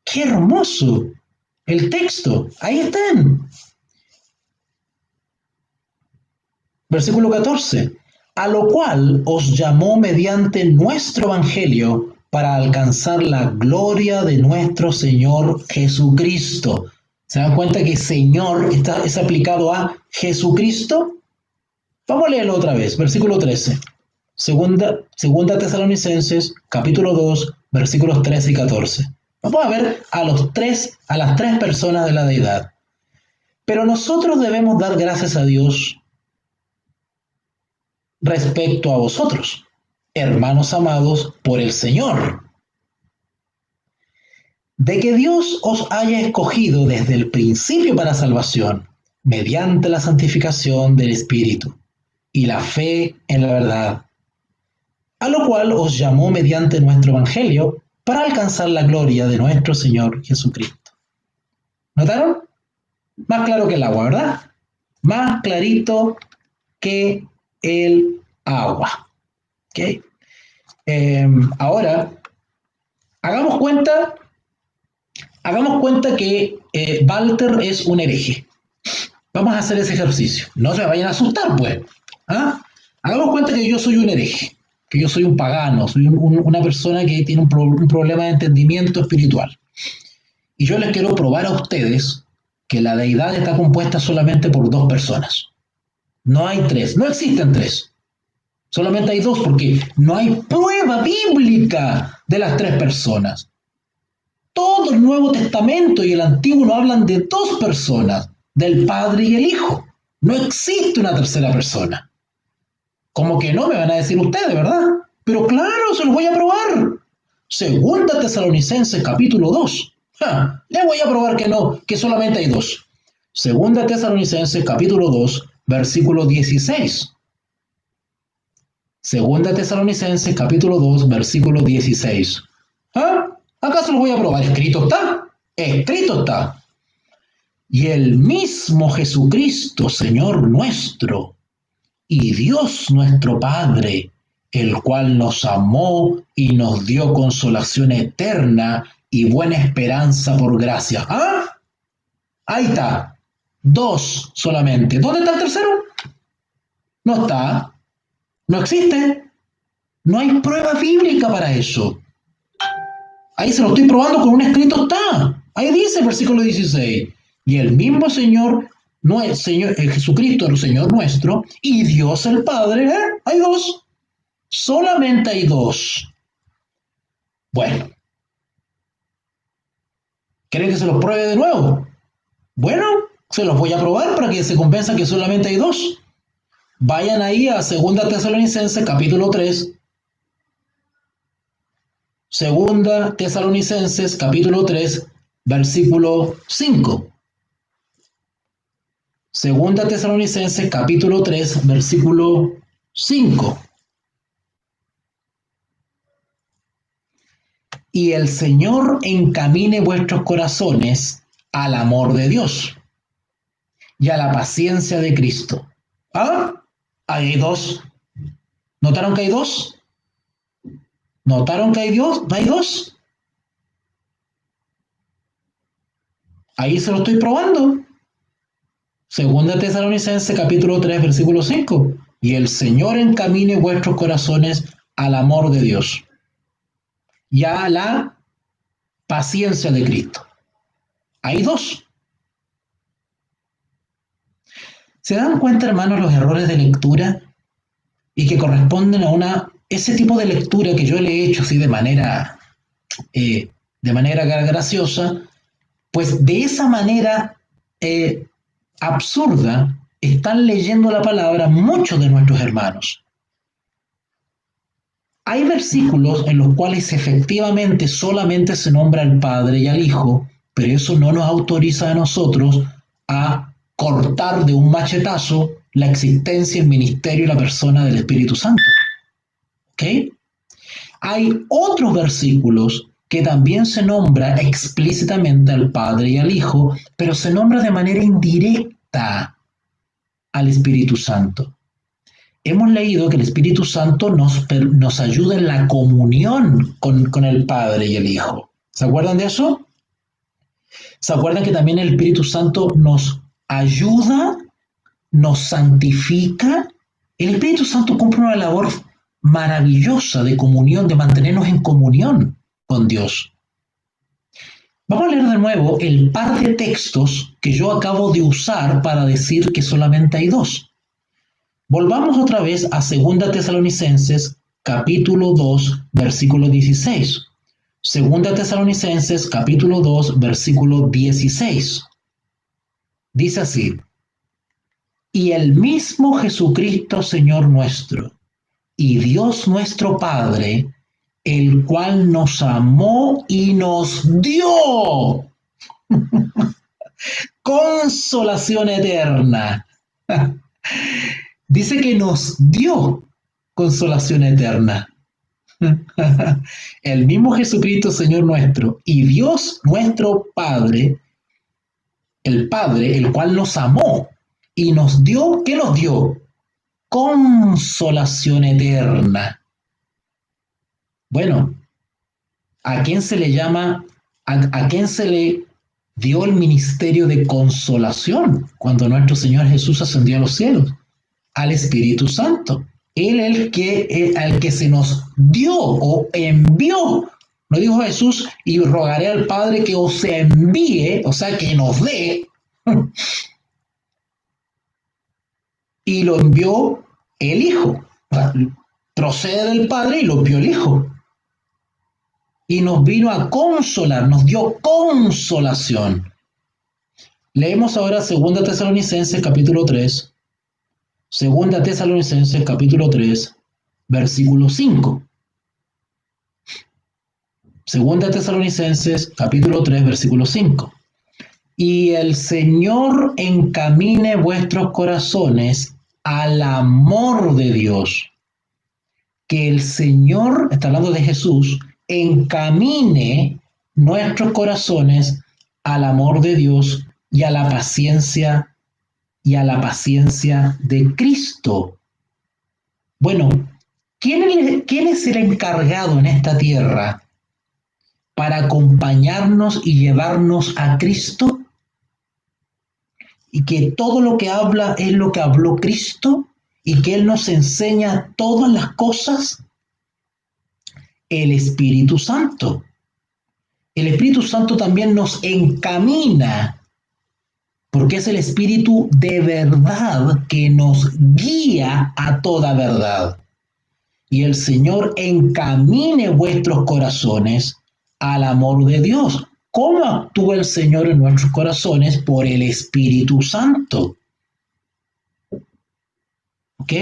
¡Qué hermoso! El texto, ahí están. Versículo 14. A lo cual os llamó mediante nuestro evangelio para alcanzar la gloria de nuestro Señor Jesucristo. ¿Se dan cuenta que Señor es aplicado a Jesucristo? Vamos a leerlo otra vez, versículo 13. Segunda Tesalonicenses, capítulo 2, versículos 13 y 14. Vamos a ver a las tres personas de la deidad. Pero nosotros debemos dar gracias a Dios respecto a vosotros, hermanos amados por el Señor, de que Dios os haya escogido desde el principio para salvación, mediante la santificación del Espíritu y la fe en la verdad, a lo cual os llamó mediante nuestro evangelio para alcanzar la gloria de nuestro Señor Jesucristo. ¿Notaron? Más claro que el agua, ¿verdad? Más clarito que el agua. ¿Okay? Ahora, hagamos cuenta que Walter es un hereje. Vamos a hacer ese ejercicio. No se vayan a asustar, pues. ¿Ah? Hagamos cuenta que yo soy un hereje, que yo soy un pagano, soy una persona que tiene un problema de entendimiento espiritual. Y yo les quiero probar a ustedes que la deidad está compuesta solamente por dos personas. No hay tres, no existen tres. Solamente hay dos porque no hay prueba bíblica de las tres personas. Todo el Nuevo Testamento y el Antiguo hablan de dos personas, del Padre y el Hijo. No existe una tercera persona. Como que no, me van a decir ustedes, ¿verdad? Pero claro, se los voy a probar. 2 Tesalonicenses capítulo 2. Les voy a probar que no, que solamente hay dos. 2 Tesalonicenses capítulo 2, versículo 16. 2 Tesalonicenses capítulo 2, versículo 16. Acá se los voy a probar. Escrito está. Escrito está. Y el mismo Jesucristo, Señor nuestro, y Dios nuestro Padre, el cual nos amó y nos dio consolación eterna y buena esperanza por gracia. Ahí está. 2 solamente. ¿Dónde está el tercero? No está. No existe. No hay prueba bíblica para eso. Ahí se lo estoy probando con un escrito está. Ahí dice el versículo 16. Y el mismo Señor, no es Señor, Jesucristo, el Señor nuestro, y Dios el Padre, hay dos. Solamente hay dos. Bueno, ¿quieren que se los pruebe de nuevo? Bueno, se los voy a probar para que se convenza que solamente hay dos. Vayan ahí a 2 Tesalonicenses capítulo 3. 2 Tesalonicenses capítulo 3, versículo 5. 2 Tesalonicenses capítulo 3, versículo 5. Y el Señor encamine vuestros corazones al amor de Dios y a la paciencia de Cristo. ¿Ah? Hay dos. ¿Notaron que hay dos? ¿Notaron que hay Dios? ¿Hay dos? Ahí se lo estoy probando. 2 Tesalonicenses capítulo 3, versículo 5. Y el Señor encamine vuestros corazones al amor de Dios y a la paciencia de Cristo. Hay dos. ¿Se dan cuenta, hermanos, los errores de lectura y que corresponden a ese tipo de lectura que yo le he hecho así de manera graciosa? Pues de esa manera absurda están leyendo la palabra muchos de nuestros hermanos. Hay versículos en los cuales efectivamente solamente se nombra al Padre y al Hijo, pero eso no nos autoriza a nosotros a cortar de un machetazo la existencia, el ministerio y la persona del Espíritu Santo. ¿Ok? Hay otros versículos que también se nombra explícitamente al Padre y al Hijo, pero se nombra de manera indirecta al Espíritu Santo. Hemos leído que el Espíritu Santo nos ayuda en la comunión con el Padre y el Hijo. ¿Se acuerdan de eso? ¿Se acuerdan que también el Espíritu Santo nos ayuda, nos santifica? El Espíritu Santo cumple una labor maravillosa de comunión, de mantenernos en comunión con Dios. Vamos a leer de nuevo el par de textos que yo acabo de usar para decir que solamente hay dos. Volvamos otra vez a 2 Tesalonicenses capítulo 2, versículo 16. 2 Tesalonicenses capítulo 2, versículo 16. Dice así: y el mismo Jesucristo Señor nuestro y Dios nuestro Padre, el cual nos amó y nos dio consolación eterna. Dice que nos dio consolación eterna. El mismo Jesucristo Señor nuestro y Dios nuestro Padre, el cual nos amó y nos dio, ¿qué nos dio? Consolación eterna. Bueno, ¿a quién se le llama, a quién se le dio el ministerio de consolación cuando nuestro Señor Jesús ascendió a los cielos? Al Espíritu Santo. Él es al que se nos dio o envió. No dijo Jesús, y rogaré al Padre que os envíe, o sea, que nos dé. Y lo envió el Hijo. Procede del Padre y lo envió el Hijo. Y nos vino a consolar, nos dio consolación. Leemos ahora 2 Tesalonicenses capítulo 3. 2 Tesalonicenses capítulo 3, versículo 5. 2 Tesalonicenses capítulo 3, versículo 5. Y el Señor encamine vuestros corazones al amor de Dios. Que el Señor, está hablando de Jesús, encamine nuestros corazones al amor de Dios y a la paciencia de Cristo. Bueno, ¿quién es el encargado en esta tierra para acompañarnos y llevarnos a Cristo? y que todo lo que habla es lo que habló Cristo y que Él nos enseña todas las cosas? El Espíritu Santo. El Espíritu Santo también nos encamina, porque es el Espíritu de verdad que nos guía a toda verdad. Y el Señor encamine vuestros corazones al amor de Dios. ¿Cómo actúa el Señor en nuestros corazones? Por el Espíritu Santo. ¿Ok?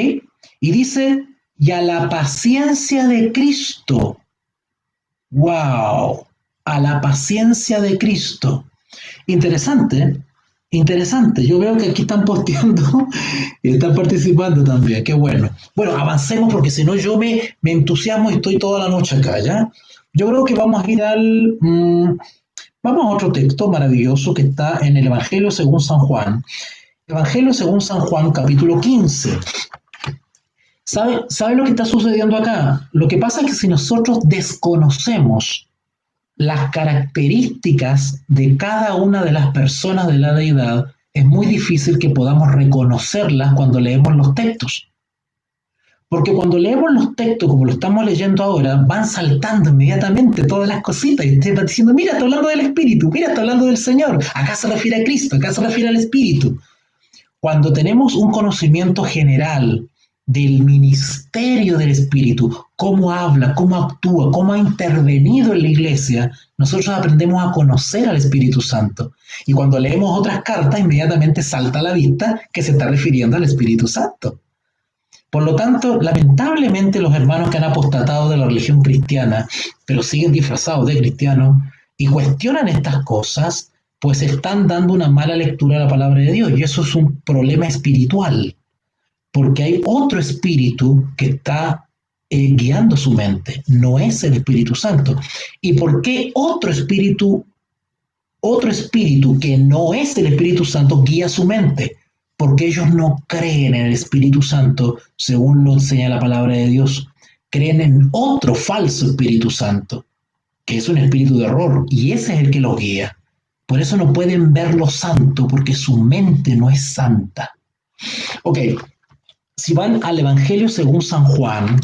Y dice, y a la paciencia de Cristo. ¡Wow! A la paciencia de Cristo. Interesante, interesante. Yo veo que aquí están posteando y están participando también. Qué bueno. Bueno, avancemos porque si no yo me entusiasmo y estoy toda la noche acá, ¿ya? Yo creo que vamos a ir vamos a otro texto maravilloso que está en el Evangelio según San Juan. Evangelio según San Juan, capítulo 15. ¿Sabe lo que está sucediendo acá? Lo que pasa es que si nosotros desconocemos las características de cada una de las personas de la deidad, es muy difícil que podamos reconocerlas cuando leemos los textos. Porque cuando leemos los textos, como lo estamos leyendo ahora, van saltando inmediatamente todas las cositas y usted va diciendo, mira, está hablando del Espíritu, mira, está hablando del Señor, acá se refiere a Cristo, acá se refiere al Espíritu. Cuando tenemos un conocimiento general del ministerio del Espíritu, cómo habla, cómo actúa, cómo ha intervenido en la iglesia, nosotros aprendemos a conocer al Espíritu Santo. Y cuando leemos otras cartas, inmediatamente salta a la vista que se está refiriendo al Espíritu Santo. Por lo tanto, lamentablemente los hermanos que han apostatado de la religión cristiana, pero siguen disfrazados de cristianos y cuestionan estas cosas, pues están dando una mala lectura a la palabra de Dios. Y eso es un problema espiritual, porque hay otro espíritu que está guiando su mente, no es el Espíritu Santo. ¿Y por qué otro espíritu que no es el Espíritu Santo guía su mente? Porque ellos no creen en el Espíritu Santo según lo enseña la palabra de Dios. Creen en otro falso Espíritu Santo, que es un espíritu de error, y ese es el que los guía. Por eso no pueden ver lo santo, porque su mente no es santa. Ok, si van al Evangelio según San Juan,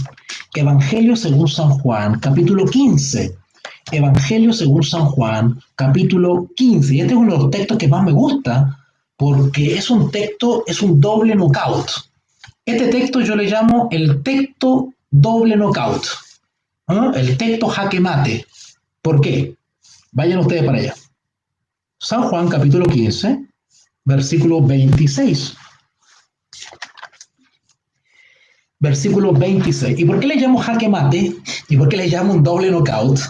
capítulo 15. Evangelio según San Juan, capítulo 15. Y este es uno de los textos que más me gusta, porque es un texto, es un doble knockout. Este texto yo le llamo el texto doble knockout, ¿no? El texto jaque mate. ¿Por qué? Vayan ustedes para allá. San Juan, capítulo 15, versículo 26. Versículo 26. ¿Y por qué le llamo jaque mate? ¿Y por qué le llamo un doble knockout?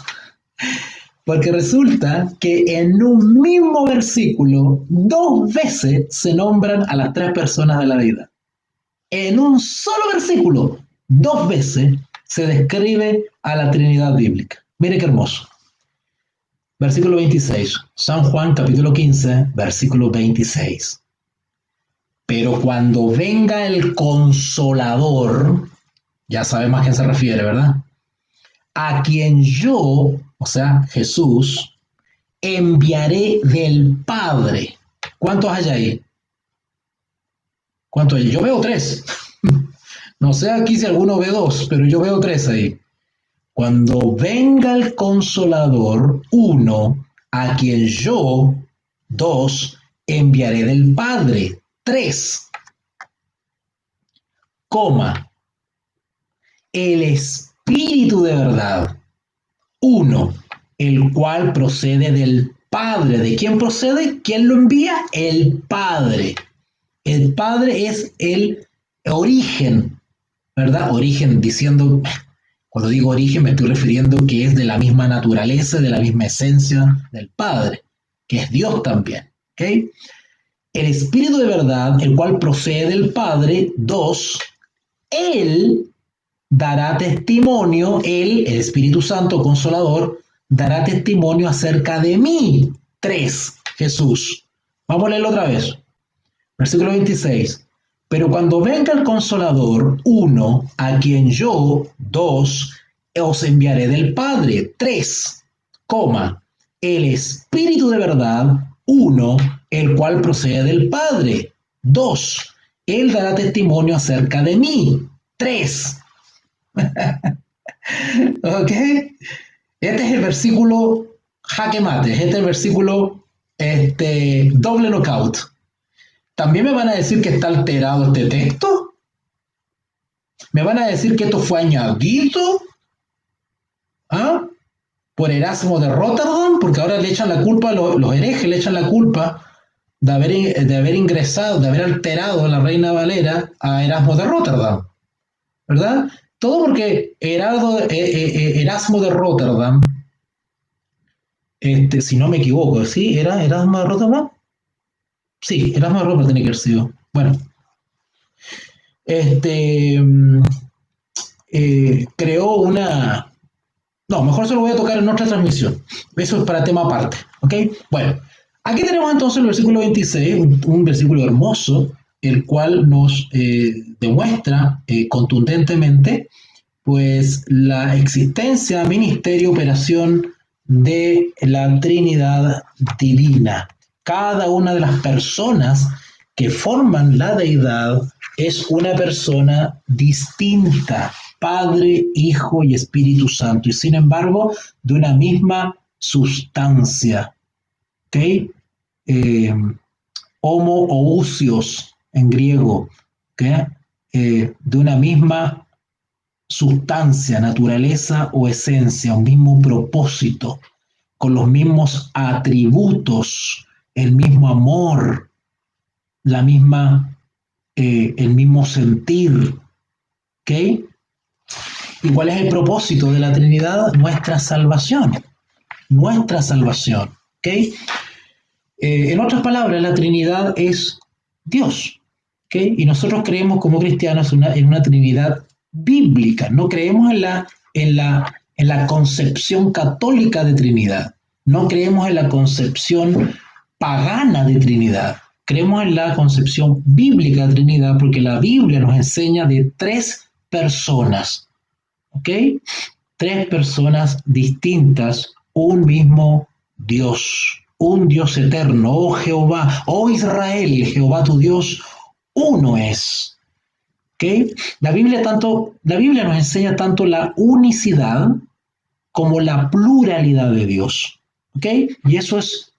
Porque resulta que en un mismo versículo, 2 veces se nombran a las 3 personas de la deidad. En un solo versículo, 2 veces se describe a la Trinidad bíblica. Mire qué hermoso. Versículo 26. San Juan, capítulo 15, versículo 26. Pero cuando venga el Consolador, ya sabemos a quién se refiere, ¿verdad? A quien yo, o sea, Jesús, enviaré del Padre. ¿Cuántos hay ahí? ¿Cuántos hay? Yo veo 3. No sé aquí si alguno ve 2, pero yo veo 3 ahí. Cuando venga el Consolador, 1, a quien yo, 2, enviaré del Padre. 3, el Espíritu de verdad. 1, el cual procede del Padre. ¿De quién procede? ¿Quién lo envía? El Padre. El Padre es el origen, ¿verdad? Origen, diciendo, cuando digo origen me estoy refiriendo que es de la misma naturaleza, de la misma esencia del Padre, que es Dios también, ¿ok? El Espíritu de verdad, el cual procede del Padre. 2, Él dará testimonio, Él, el Espíritu Santo Consolador, dará testimonio acerca de mí. 3, Jesús. Vamos a leerlo otra vez. Versículo 26. Pero cuando venga el Consolador, 1, a quien yo, 2, os enviaré del Padre. 3, el Espíritu de verdad, 1, el cual procede del Padre. 2. Él dará testimonio acerca de mí. 3. ¿Ok? Este es el versículo jaque mate, este es el versículo doble knockout. ¿También me van a decir que está alterado este texto? ¿Me van a decir que esto fue añadido? ¿Ah? Por Erasmo de Rotterdam, porque ahora le echan la culpa, los herejes le echan la culpa de haber ingresado, de haber alterado a la Reina Valera a Erasmo de Rotterdam, ¿verdad? Todo porque Erasmo de Rotterdam, si no me equivoco, ¿sí? ¿Era Erasmo de Rotterdam? Sí, Erasmo de Rotterdam tiene que haber sido. Bueno, este, creó una... No, mejor se lo voy a tocar en otra transmisión. Eso es para tema aparte, ¿ok? Bueno, aquí tenemos entonces el versículo 26, un versículo hermoso, el cual nos demuestra contundentemente pues la existencia, ministerio, operación de la Trinidad divina. Cada una de las personas que forman la deidad es una persona distinta, Padre, Hijo y Espíritu Santo, y sin embargo de una misma sustancia. ¿Ok? Homo-ousios en griego, ¿ok? De una misma sustancia, naturaleza o esencia, un mismo propósito, con los mismos atributos, el mismo amor, el mismo sentir. ¿Ok? ¿Y cuál es el propósito de la Trinidad? Nuestra salvación. Nuestra salvación. ¿Ok? En otras palabras, la Trinidad es Dios. ¿Ok? Y nosotros creemos como cristianos en una Trinidad bíblica. No creemos en la concepción católica de Trinidad. No creemos en la concepción pagana de Trinidad. Creemos en la concepción bíblica de Trinidad porque la Biblia nos enseña de 3 personas. ¿Ok? 3 personas distintas, un mismo Dios, un Dios eterno. Oh Jehová, oh Israel, Jehová tu Dios, uno es. ¿Ok? La Biblia nos enseña tanto la unicidad como la pluralidad de Dios. ¿Ok? Y eso es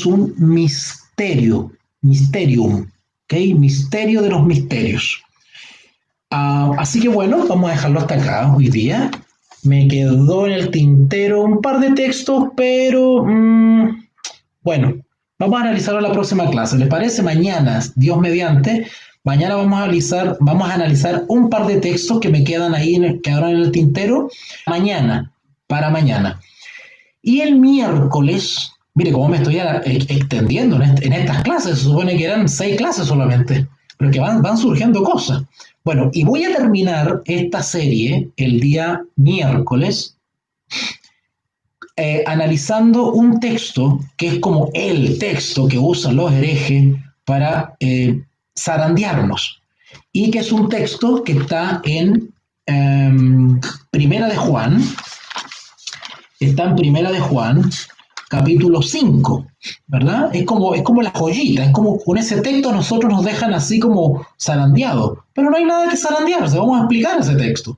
un misterio, mysterium. ¿Ok? Misterio de los misterios. Así que bueno, vamos a dejarlo hasta acá hoy día. Me quedó en el tintero un par de textos, pero bueno, vamos a analizarlo en la próxima clase. ¿Les parece? Mañana, Dios mediante, mañana vamos a analizar un par de textos que me quedan ahí, quedaron en el tintero. Mañana, para mañana. Y el miércoles, mire cómo me estoy extendiendo en estas clases. Se supone que eran 6 clases solamente, pero que van surgiendo cosas. Bueno, y voy a terminar esta serie el día miércoles analizando un texto que es como el texto que usan los herejes para zarandearnos, y que es un texto que está en Primera de Juan, capítulo 5, ¿verdad? Es como la joyita, es como con ese texto nosotros nos dejan así como zarandeados, pero no hay nada que zarandearse, vamos a explicar ese texto.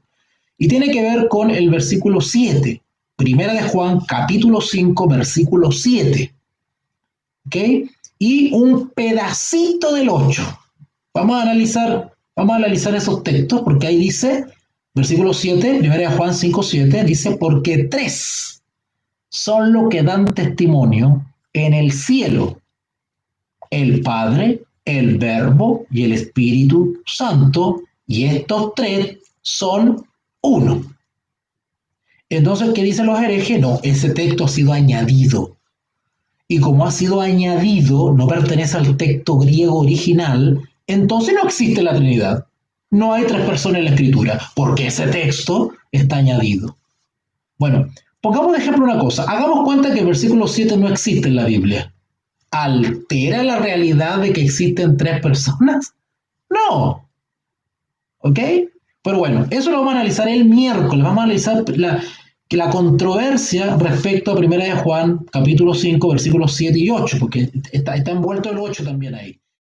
Y tiene que ver con el versículo 7, Primera de Juan, capítulo 5, versículo 7, ¿ok? Y un pedacito del 8. Vamos a analizar esos textos, porque ahí dice, versículo 7, Primera de Juan 5, 7, dice, porque 3 son los que dan testimonio en el cielo: el Padre, el Verbo y el Espíritu Santo, y estos 3 son uno. Entonces, ¿qué dicen los herejes? No, ese texto ha sido añadido. Y como ha sido añadido, no pertenece al texto griego original, entonces no existe la Trinidad. No hay 3 personas en la Escritura, porque ese texto está añadido. Bueno, pongamos de ejemplo una cosa. Hagamos cuenta que el versículo 7 no existe en la Biblia. ¿Altera la realidad de que existen 3 personas? No. ¿Ok? Pero bueno, eso lo vamos a analizar el miércoles. Vamos a analizar la controversia respecto a 1 de Juan, capítulo 5, versículos 7 y 8, porque está envuelto el 8 también ahí.